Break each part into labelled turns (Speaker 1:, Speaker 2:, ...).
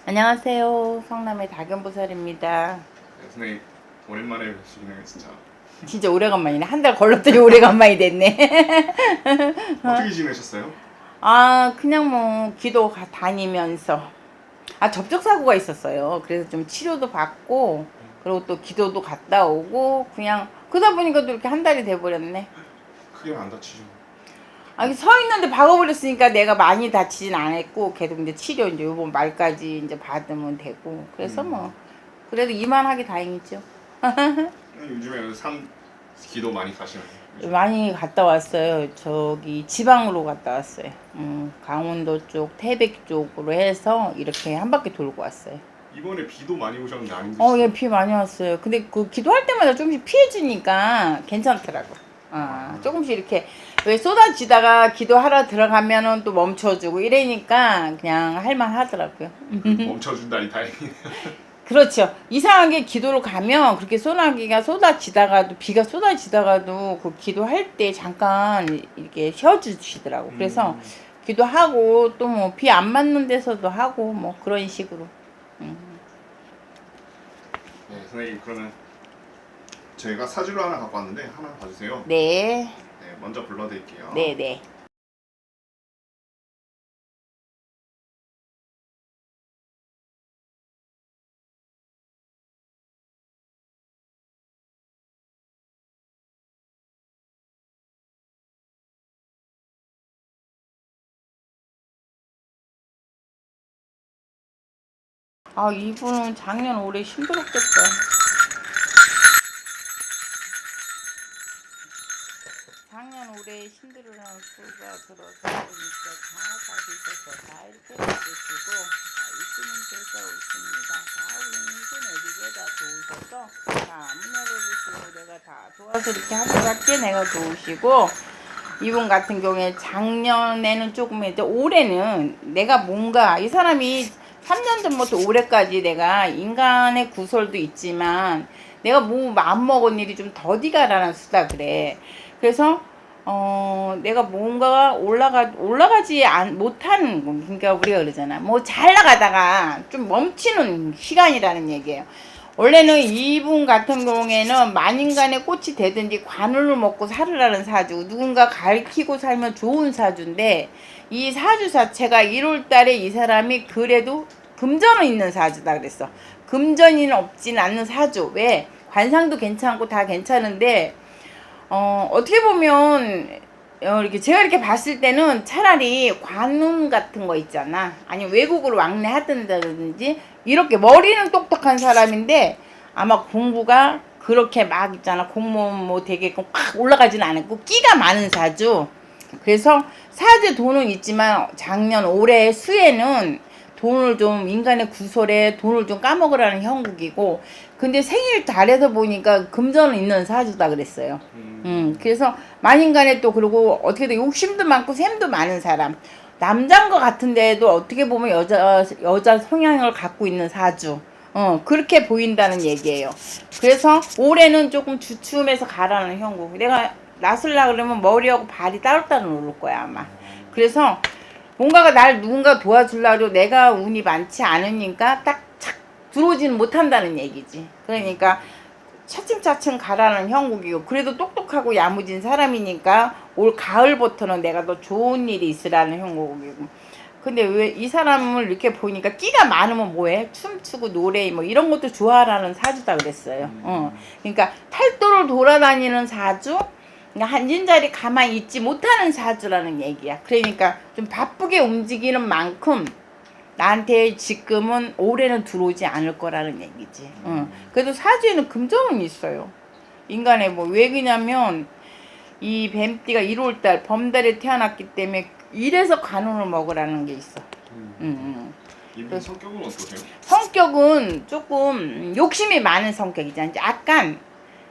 Speaker 1: 안녕하세요. 성남의 다견보살입니다.
Speaker 2: 네, 선생님 오랜만에 뵙시네요 진짜.
Speaker 1: 진짜 오래간만이네. 한 달 걸렀더니 오래간만이 됐네.
Speaker 2: 어떻게 지내셨어요?
Speaker 1: 그냥 뭐 기도 다니면서 접촉사고가 있었어요. 그래서 좀 치료도 받고 그리고 또 기도도 갔다 오고 그냥 그러다 보니까 또 이렇게 한 달이 돼버렸네.
Speaker 2: 크게 안 다치죠?
Speaker 1: 서 있는데 박아버렸으니까 내가 많이 다치진 않았고 계속 이제 치료 이제 요번 말까지 이제 받으면 되고 그래서 뭐 그래도 이만하게 다행이죠.
Speaker 2: 요즘에 기도 많이 가시나요?
Speaker 1: 많이 갔다 왔어요. 저기 지방으로 갔다 왔어요. 강원도 쪽, 태백 쪽으로 해서 이렇게 한 바퀴 돌고 왔어요.
Speaker 2: 이번에 비도 많이 오셨는데 안 힘드시죠?
Speaker 1: 예, 비 많이 왔어요. 근데 그 기도할 때마다 조금씩 피해주니까 괜찮더라고. 조금씩 이렇게 왜 쏟아지다가 기도하러 들어가면은 또 멈춰주고 이러니까 그냥 할만 하더라고요.
Speaker 2: 멈춰준다니 다행이네요.
Speaker 1: 그렇죠. 이상하게 기도를 가면 그렇게 소나기가 쏟아지다가도 비가 쏟아지다가도 그 기도할 때 잠깐 이렇게 쉬어주시더라고. 그래서 기도하고 또 뭐 비 안 맞는 데서도 하고 뭐 그런 식으로.
Speaker 2: 네, 선생님 그러면 저희가 사주를 하나 갖고 왔는데 하나 봐주세요.
Speaker 1: 네.
Speaker 2: 네, 먼저 불러드릴게요.
Speaker 1: 네네. 이분은 작년 올해 힘들었겠다. 작년 올해 힘들어하는 수가 들어서 보니까 장화까지 있어서 다 이렇게 해주시고 있으면 되서 있습니다. 다 우리 인생 에게 다 도우셔서 문 열어주시고 내가 다 도와서 이렇게 하루밖에 내가 도우시고 이분 같은 경우에 작년에는 조금 이제 올해는 내가 뭔가 이 사람이 3년 전부터 올해까지 내가 인간의 구설도 있지만 내가 뭐 마음먹은 일이 좀 더디가라는 수다 그래. 그래서 내가 뭔가 올라가지 못하는 거. 그러니까 우리가 그러잖아. 뭐 잘 나가다가 좀 멈추는 시간이라는 얘기예요. 원래는 이분 같은 경우에는 만인간의 꽃이 되든지 관운을 먹고 살으라는 사주, 누군가 가르치고 살면 좋은 사주인데 이 사주 자체가 1월달에 이 사람이 그래도 금전은 있는 사주다 그랬어. 금전이 없진 않는 사주. 왜? 관상도 괜찮고 다 괜찮은데 어떻게 보면 이렇게 제가 이렇게 봤을 때는 차라리 관운 같은 거 있잖아. 아니 외국으로 왕래하든지 이렇게 머리는 똑똑한 사람인데 아마 공부가 그렇게 막 있잖아. 공무원 뭐 되게 확 올라가지는 않았고 끼가 많은 사주. 그래서 사주에 돈은 있지만 작년 올해 수에는 돈을 좀 인간의 구설에 돈을 좀 까먹으라는 형국이고 근데 생일 달에서 보니까 금전은 있는 사주다 그랬어요. 그래서 만인간에 또 그리고 어떻게든 욕심도 많고 샘도 많은 사람 남자인 것 같은데도 어떻게 보면 여자 성향을 갖고 있는 사주 그렇게 보인다는 얘기예요. 그래서 올해는 조금 주춤해서 가라는 형국. 내가 나설라 그러면 머리하고 발이 따로따로 오를 거야 아마. 그래서 뭔가가 날 누군가 도와주려고 내가 운이 많지 않으니까 딱 착 들어오지는 못한다는 얘기지. 그러니까 차츰차츰 가라는 형국이고 그래도 똑똑하고 야무진 사람이니까 올 가을부터는 내가 더 좋은 일이 있으라는 형국이고 근데 왜 이 사람을 이렇게 보니까 끼가 많으면 뭐해? 춤추고 노래 뭐 이런 것도 좋아하라는 사주다 그랬어요. 그러니까 팔도를 돌아다니는 사주 앉은 자리 가만히 있지 못하는 사주라는 얘기야. 그러니까 좀 바쁘게 움직이는 만큼 나한테 지금은 올해는 들어오지 않을 거라는 얘기지. 그래도 사주에는 금전은 있어요. 인간의 뭐 왜 그러냐면 이 뱀띠가 1월달 범달에 태어났기 때문에 이래서 관운을 먹으라는 게 있어.
Speaker 2: 이분 성격은 어떠세요?
Speaker 1: 성격은 조금 욕심이 많은 성격이잖아. 약간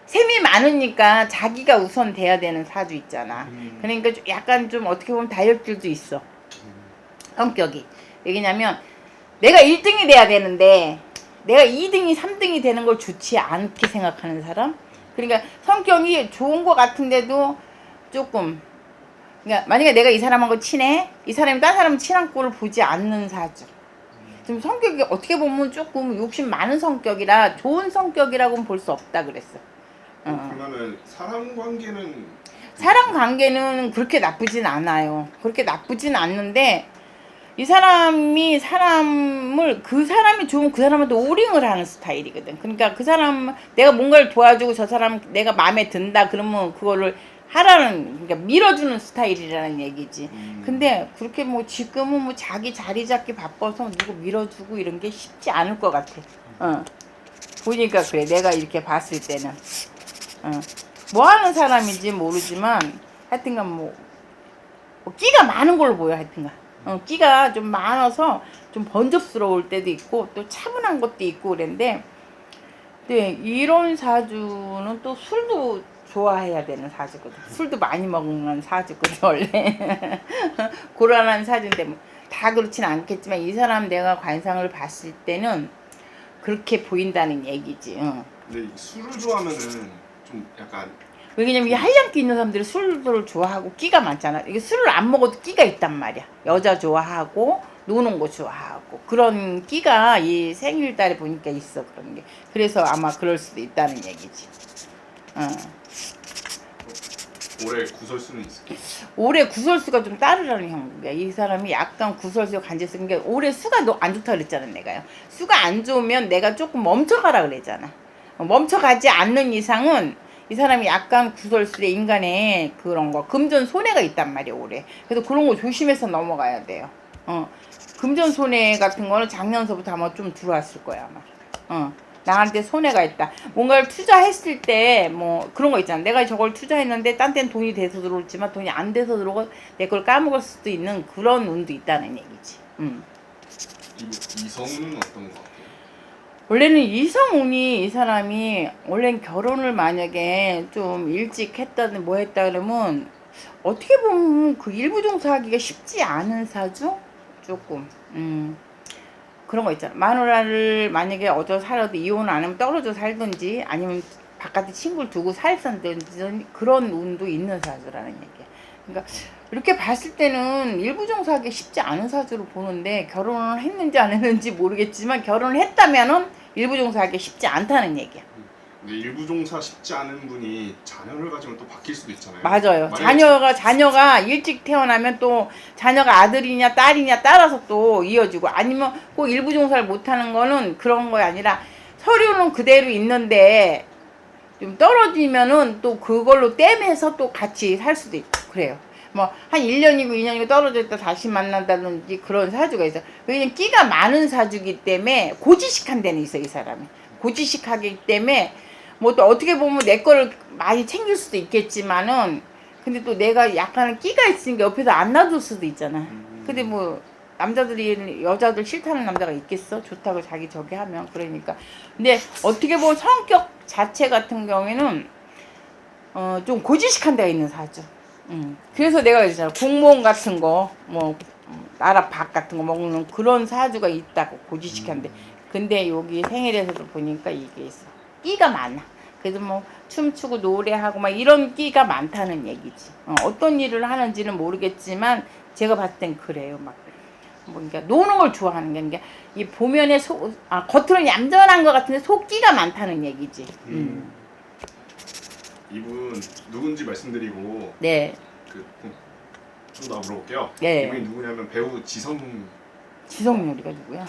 Speaker 1: 셈이 많으니까 자기가 우선 돼야 되는 사주 있잖아. 그러니까 약간 좀 어떻게 보면 다혈질도 있어. 성격이. 왜냐면 내가 1등이 돼야 되는데 내가 2등이 3등이 되는 걸 좋지 않게 생각하는 사람. 그러니까 성격이 좋은 것 같은데도 조금, 그러니까 만약에 내가 이 사람하고 친해, 이 사람이 다른 사람 친한 꼴을 보지 않는 사주. 좀 성격이 어떻게 보면 조금 욕심 많은 성격이라 좋은 성격이라고는 볼 수 없다 그랬어.
Speaker 2: 그러면은
Speaker 1: 사람 관계는 그렇게 나쁘진 않아요. 그렇게 나쁘진 않는데 이 사람이 그 사람이 좋으면 그 사람한테 오링을 하는 스타일이거든. 그러니까 그 사람 내가 뭔가를 도와주고 저 사람 내가 마음에 든다 그러면 그거를 하라는, 그러니까 밀어주는 스타일이라는 얘기지. 근데 그렇게 뭐 지금은 뭐 자기 자리 잡기 바빠서 누구 밀어주고 이런 게 쉽지 않을 것 같아. 보니까 그래. 내가 이렇게 봤을 때는 뭐 하는 사람인지 모르지만 하여튼간 뭐 끼가 많은 걸로 보여. 하여튼간 끼가 좀 많아서 좀 번잡스러울 때도 있고 또 차분한 것도 있고 그랬는데, 네, 이런 사주는 또 술도 좋아해야 되는 사주거든. 술도 많이 먹는 사주거든 원래. 고란한 사주인데 뭐 다 그렇진 않겠지만 이 사람 내가 관상을 봤을 때는 그렇게 보인다는 얘기지.
Speaker 2: 근데 술을 좋아하면은 좀 약간,
Speaker 1: 왜냐면 이 한량기 있는 사람들이 술을 좋아하고 끼가 많잖아. 이게 술을 안 먹어도 끼가 있단 말이야. 여자 좋아하고 노는 거 좋아하고 그런 끼가 이 생일달에 보니까 있어. 그런 게. 그래서 아마 그럴 수도 있다는 얘기지.
Speaker 2: 올해 구설수는 있을까?
Speaker 1: 올해 구설수가 좀 따르라는 형국이야. 이 사람이 약간 구설수 간질수. 그러니까 올해 수가 안 좋다 그랬잖아 내가요. 수가 안 좋으면 내가 조금 멈춰가라 그랬잖아. 멈춰가지 않는 이상은 이 사람이 약간 구설수에 인간의 그런 거 금전 손해가 있단 말이야 올해. 그래서 그런 거 조심해서 넘어가야 돼요. 금전 손해 같은 거는 작년서부터 아마 좀 들어왔을 거야 아마. 나한테 손해가 있다. 뭔가를 투자했을 때 뭐 그런 거 있잖아. 내가 저걸 투자했는데 딴 데는 돈이 돼서 들어올지만 돈이 안 돼서 들어오고 내 걸 까먹을 수도 있는 그런 운도 있다는 얘기지.
Speaker 2: 이성은 어떤 거 같아요?
Speaker 1: 원래는 이성운이 이 사람이 원래는 결혼을 만약에 좀 일찍 했다든 뭐 했다 그러면 어떻게 보면 그 일부종사하기가 쉽지 않은 사주? 조금 그런 거 있잖아. 마누라를 만약에 어디 살아도 이혼 안 하면 떨어져 살든지 아니면 바깥에 친구를 두고 살든지 그런 운도 있는 사주라는 얘기야. 그러니까 이렇게 봤을 때는 일부종사하기 쉽지 않은 사주로 보는데 결혼을 했는지 안 했는지 모르겠지만 결혼을 했다면은 일부종사하기 쉽지 않다는 얘기야.
Speaker 2: 근데 일부종사 쉽지 않은 분이 자녀를 가지면 또 바뀔 수도 있잖아요.
Speaker 1: 맞아요. 자녀가 일찍 태어나면 또 자녀가 아들이냐 딸이냐 따라서 또 이어지고, 아니면 꼭 일부종사를 못하는 거는 그런 거 아니라 서류는 그대로 있는데 좀 떨어지면은 또 그걸로 땜해서 또 같이 살 수도 있고 그래요. 뭐 한 1년이고 2년이고 떨어져 있다 다시 만난다든지 그런 사주가 있어. 왜냐면 끼가 많은 사주기 때문에 고지식한 데는 있어. 이 사람이 고지식하기 때문에 뭐 또 어떻게 보면 내 거를 많이 챙길 수도 있겠지만은 근데 또 내가 약간 끼가 있으니까 옆에서 안 놔둘 수도 있잖아. 근데 뭐 남자들이 여자들 싫다는 남자가 있겠어? 좋다고 자기 저기 하면. 그러니까 근데 어떻게 보면 성격 자체 같은 경우에는 좀 고지식한 데가 있는 사주. 그래서 내가 그랬잖아. 공무원 같은 거 뭐 나라 밥 같은 거 먹는 그런 사주가 있다고 고지식한데. 근데 여기 생일에서도 보니까 이게 있어. 끼가 많아. 그래서 뭐 춤추고 노래하고 막 이런 끼가 많다는 얘기지. 어떤 일을 하는지는 모르겠지만 제가 봤을 땐 그래요. 막 뭐 그러니까 노는 걸 좋아하는 게 그러니까 이 보면에 겉으로는 얌전한 것 같은데 속 끼가 많다는 얘기지.
Speaker 2: 이분 누군지 말씀드리고
Speaker 1: 네.
Speaker 2: 좀 더 물어볼게요.
Speaker 1: 네.
Speaker 2: 이분이 누구냐면 배우
Speaker 1: 지성요리가 누구야?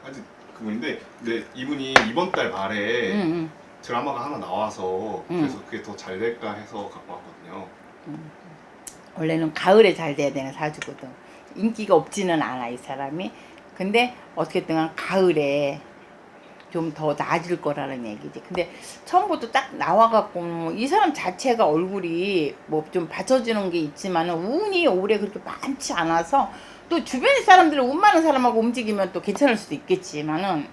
Speaker 2: 아직 그분인데, 근데 이분이 이번 달 말에 드라마가 하나 나와서 그래서 그게 더 잘 될까 해서 갖고 왔거든요.
Speaker 1: 원래는 가을에 잘 돼야 되는 사주거든. 인기가 없지는 않아 이 사람이. 근데 어떻게든 가을에 좀 더 나아질 거라는 얘기지. 근데 처음부터 딱 나와갖고 이 사람 자체가 얼굴이 뭐 좀 받쳐지는 게 있지만은 운이 올해 그렇게 많지 않아서 또 주변의 사람들은 운 많은 사람하고 움직이면 또 괜찮을 수도 있겠지만은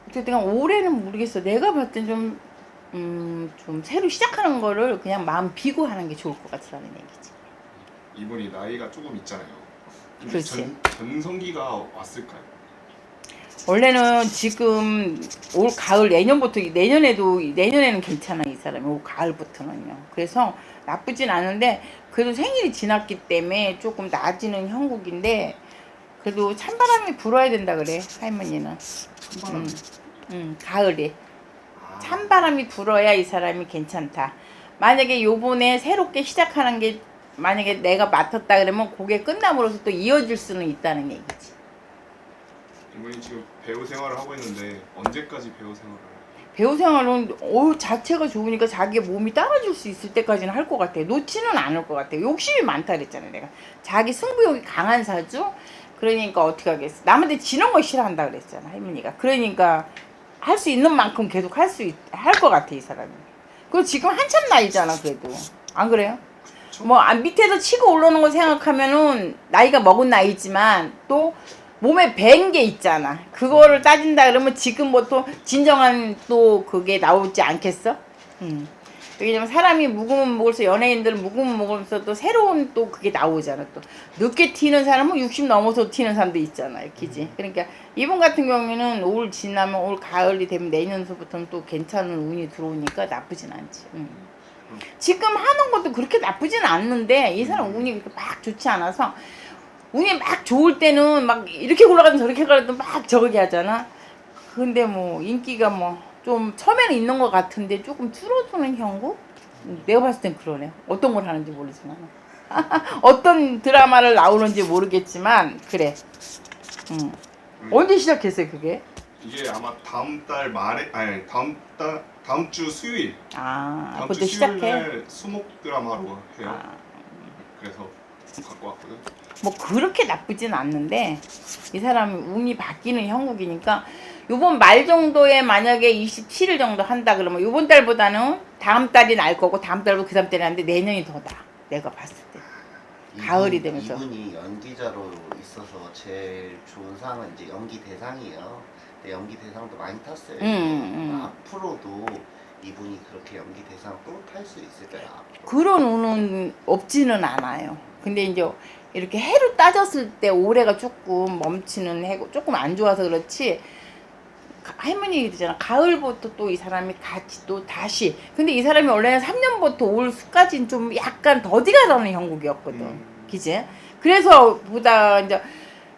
Speaker 1: 어쨌든 올해는 모르겠어. 내가 봤을 땐 좀 새로 시작하는 거를 그냥 마음 비고 하는 게 좋을 것 같다는 얘기지.
Speaker 2: 이분이 나이가 조금 있잖아요. 근데
Speaker 1: 그렇지.
Speaker 2: 전성기가 왔을까요?
Speaker 1: 원래는 지금 올 가을 내년에는 괜찮아 이 사람이 올 가을부터는요. 그래서 나쁘진 않은데 그래도 생일이 지났기 때문에 조금 낮이는 형국인데 그래도 찬바람이 불어야 된다 그래 할머니는. 가을에 찬바람이 불어야 이 사람이 괜찮다. 만약에 요번에 새롭게 시작하는 게 만약에 내가 맡았다 그러면 그게 끝남으로써 또 이어질 수는 있다는 얘기지.
Speaker 2: 이분이 지금 배우 생활을 하고 있는데 언제까지 배우 생활을?
Speaker 1: 배우 생활은 자체가 좋으니까 자기 몸이 따라줄 수 있을 때까지는 할 것 같아. 놓지는 않을 것 같아. 욕심이 많다 그랬잖아 내가. 자기 승부욕이 강한 사주. 그러니까 어떻게 하겠어. 남한테 지는 거 싫어한다 그랬잖아 할머니가. 그러니까 할 수 있는 만큼 계속 할 것 같아 이 사람이. 그리고 지금 한참 나이잖아 그래도. 안 그래요? 뭐 밑에서 치고 올라오는 거 생각하면은 나이가 먹은 나이지만 또 몸에 밴 게 있잖아. 그거를 따진다 그러면 지금부터 진정한 또 그게 나오지 않겠어? 왜냐면 사람이 묵으면 먹을수록 연예인들은 묵으면 먹으면서 또 새로운 또 그게 나오잖아. 또 늦게 튀는 사람은 60 넘어서 튀는 사람도 있잖아. 그지? 그러니까 이분 같은 경우에는 올 지나면 올 가을이 되면 내년서부터는 또 괜찮은 운이 들어오니까 나쁘진 않지. 지금 하는 것도 그렇게 나쁘진 않는데 이 사람 운이 그렇게 막 좋지 않아서 운이 막 좋을 때는 막 이렇게 굴러가든 저렇게 가든 막 저렇게 하잖아. 근데 뭐 인기가 뭐 좀 처음에는 있는 것 같은데 조금 줄어드는 형국? 내가 봤을 땐 그러네. 어떤 걸 하는지 모르지만 어떤 드라마를 나오는지 모르겠지만 그래. 언제 시작했어요 그게?
Speaker 2: 이게 아마 다음 달 말에 아니 다음 주 수요일. 다음
Speaker 1: 그것도
Speaker 2: 주
Speaker 1: 시작해?
Speaker 2: 수요일날 수목 드라마로 해요. 그래서 갖고 왔거든.
Speaker 1: 뭐 그렇게 나쁘진 않는데 이 사람이 운이 바뀌는 형국이니까 요번 말 정도에 만약에 27일 정도 한다 그러면 요번 달보다는 다음 달이 날 거고 다음 달보다 그 다음 달이 나는데 내년이 더 나아 내가 봤을 때. 가을이 되면서.
Speaker 3: 이분이 연기자로 있어서 제일 좋은 상은 이제 연기 대상이에요. 근데 연기 대상도 많이 탔어요. 앞으로도 이분이 그렇게 연기 대상 또 탈 수 있을까요? 앞으로?
Speaker 1: 그런 운은 없지는 않아요. 근데 이제 이렇게 해로 따졌을 때 올해가 조금 멈추는 해고 조금 안 좋아서 그렇지. 할머니 얘기잖아. 가을부터 또 이 사람이 같이 또 다시. 근데 이 사람이 원래는 3년부터 올 수까지는 좀 약간 더디가 나는 형국이었거든. 그지? 그래서 보다 이제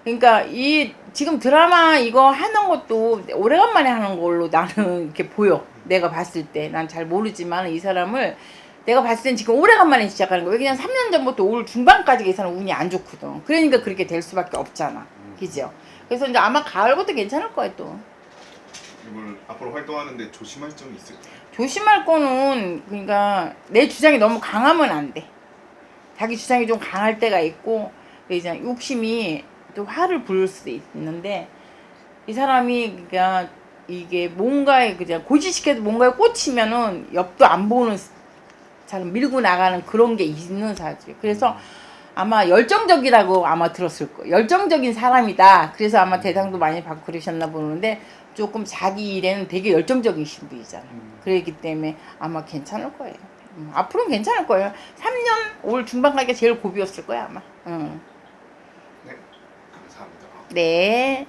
Speaker 1: 그러니까 이 지금 드라마 이거 하는 것도 오래간만에 하는 걸로 나는 이렇게 보여. 내가 봤을 때. 난 잘 모르지만 이 사람을 내가 봤을 땐 지금 오래간만에 시작하는 거야. 왜냐면 3년 전부터 올 중반까지 이 사람 운이 안 좋거든. 그러니까 그렇게 될 수밖에 없잖아. 그죠? 그래서 이제 아마 가을부터 괜찮을 거야 또.
Speaker 2: 이분 앞으로 활동하는데 조심할 점이 있을까요?
Speaker 1: 조심할 거는 그러니까 내 주장이 너무 강하면 안 돼. 자기 주장이 좀 강할 때가 있고 이제 욕심이 또 화를 부를 수도 있는데 이 사람이 그러니까 이게 뭔가에 그냥 고지시켜도 뭔가에 꽂히면은 옆도 안 보는 잘 밀고 나가는 그런 게 있는 사지. 그래서 아마 열정적이라고 아마 들었을 거예요. 열정적인 사람이다. 그래서 아마 대상도 많이 받고 그러셨나 보는데 조금 자기 일에는 되게 열정적이신 분이잖아. 그렇기 때문에 아마 괜찮을 거예요. 앞으로는 괜찮을 거예요. 3년 올 중반까지 제일 고비였을 거야 아마.
Speaker 2: 네, 감사합니다.
Speaker 1: 네.